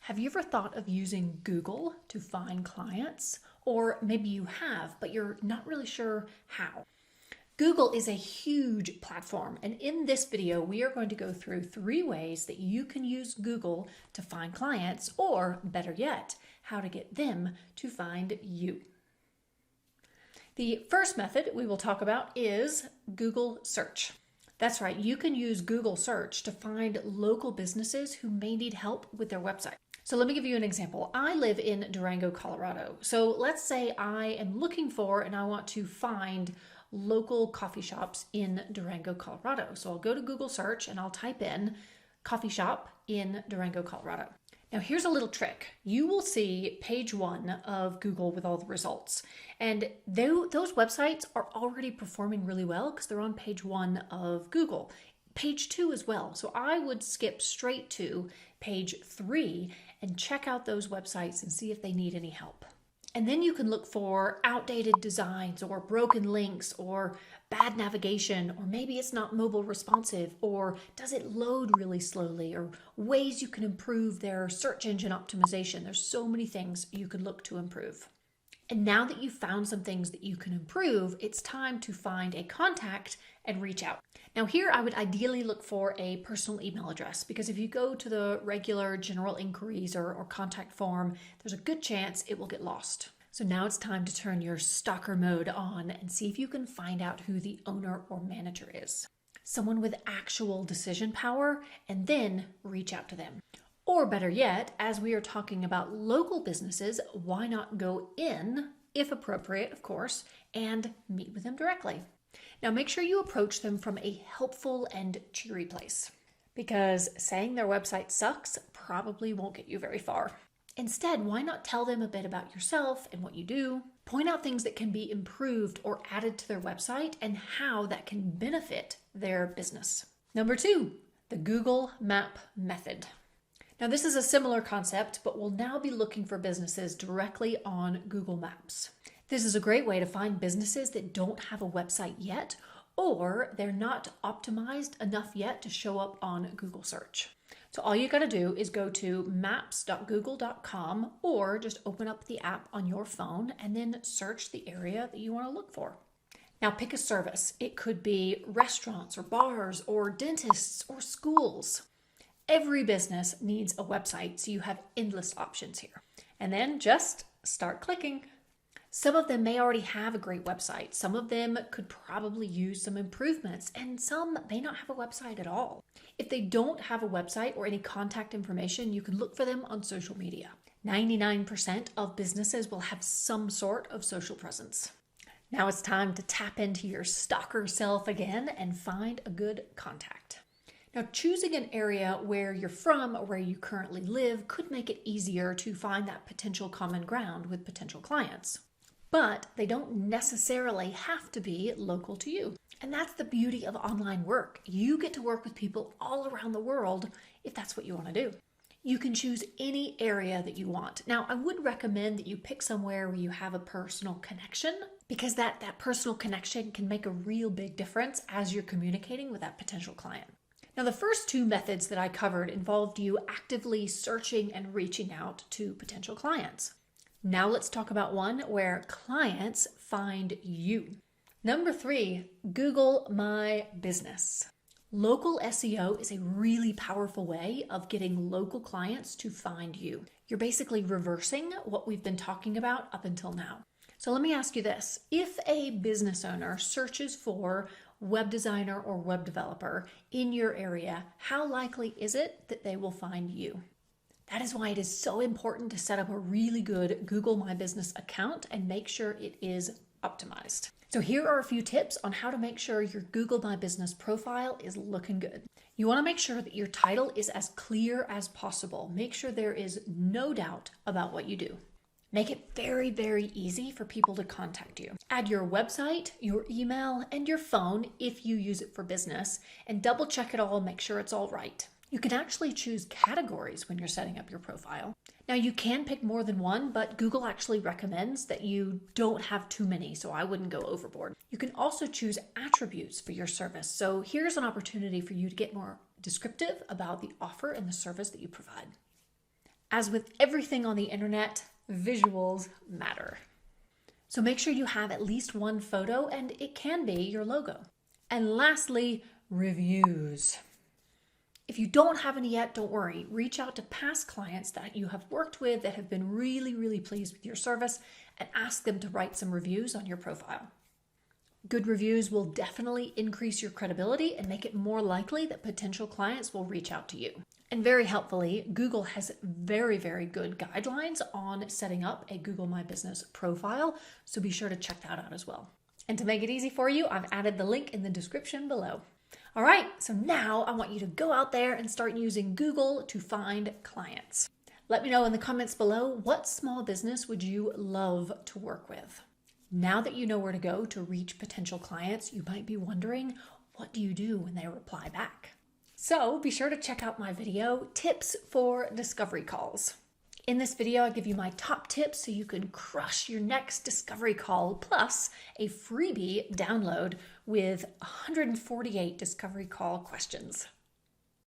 Have you ever thought of using Google to find clients? Or maybe you have, but you're not really sure how. Google is a huge platform, and in this video, we are going to go through 3 ways that you can use Google to find clients, or better yet, how to get them to find you. The first method we will talk about is Google search. That's right, you can use Google search to find local businesses who may need help with their website. So let me give you an example. I live in Durango, Colorado. So let's say I am looking for and I want to find local coffee shops in Durango, Colorado. So I'll go to Google search and I'll type in coffee shop in Durango, Colorado. Now here's a little trick. You will see page 1 of Google with all the results. And those websites are already performing really well because they're on page 1 of Google. Page 2 as well. So I would skip straight to page 3 and check out those websites and see if they need any help. And then you can look for outdated designs or broken links or bad navigation, or maybe it's not mobile responsive, or does it load really slowly, or ways you can improve their search engine optimization. There's so many things you could look to improve. And now that you've found some things that you can improve, it's time to find a contact and reach out. Now here I would ideally look for a personal email address, because if you go to the regular general inquiries or contact form, there's a good chance it will get lost. So now it's time to turn your stalker mode on and see if you can find out who the owner or manager is. Someone with actual decision power, and then reach out to them. Or better yet, as we are talking about local businesses, why not go in, if appropriate, of course, and meet with them directly. Now make sure you approach them from a helpful and cheery place, because saying their website sucks probably won't get you very far. Instead, why not tell them a bit about yourself and what you do? Point out things that can be improved or added to their website and how that can benefit their business. Number 2, the Google Map method. Now this is a similar concept, but we'll now be looking for businesses directly on Google Maps. This is a great way to find businesses that don't have a website yet, or they're not optimized enough yet to show up on Google search. So all you got to do is go to maps.google.com, or just open up the app on your phone and then search the area that you want to look for. Now pick a service. It could be restaurants or bars or dentists or schools. Every business needs a website, so you have endless options here. And then just start clicking. Some of them may already have a great website. Some of them could probably use some improvements, and some may not have a website at all. If they don't have a website or any contact information, you can look for them on social media. 99% of businesses will have some sort of social presence. Now it's time to tap into your stalker self again and find a good contact. Now, choosing an area where you're from or where you currently live could make it easier to find that potential common ground with potential clients. But they don't necessarily have to be local to you. And that's the beauty of online work. You get to work with people all around the world if that's what you want to do. You can choose any area that you want. Now, I would recommend that you pick somewhere where you have a personal connection, because that personal connection can make a real big difference as you're communicating with that potential client. Now, the first 2 methods that I covered involved you actively searching and reaching out to potential clients. Now let's talk about one where clients find you. Number 3, Google My Business. Local SEO is a really powerful way of getting local clients to find you. You're basically reversing what we've been talking about up until now. So let me ask you this. If a business owner searches for web designer or web developer in your area, how likely is it that they will find you? That is why it is so important to set up a really good Google My Business account and make sure it is optimized. So here are a few tips on how to make sure your Google My Business profile is looking good. You want to make sure that your title is as clear as possible. Make sure there is no doubt about what you do. Make it very, very easy for people to contact you. Add your website, your email, and your phone if you use it for business, and double check it all, make sure it's all right. You can actually choose categories when you're setting up your profile. Now you can pick more than one, but Google actually recommends that you don't have too many, so I wouldn't go overboard. You can also choose attributes for your service. So here's an opportunity for you to get more descriptive about the offer and the service that you provide. As with everything on the internet, visuals matter. So make sure you have at least one photo, and it can be your logo. And lastly, reviews. If you don't have any yet, don't worry. Reach out to past clients that you have worked with that have been really, really pleased with your service and ask them to write some reviews on your profile. Good reviews will definitely increase your credibility and make it more likely that potential clients will reach out to you. And very helpfully, Google has very, very good guidelines on setting up a Google My Business profile, so be sure to check that out as well. And to make it easy for you, I've added the link in the description below. All right, so now I want you to go out there and start using Google to find clients. Let me know in the comments below, what small business would you love to work with? Now that you know where to go to reach potential clients, you might be wondering, what do you do when they reply back? So be sure to check out my video, Tips for Discovery Calls. In this video, I give you my top tips so you can crush your next discovery call, plus a freebie download with 148 discovery call questions.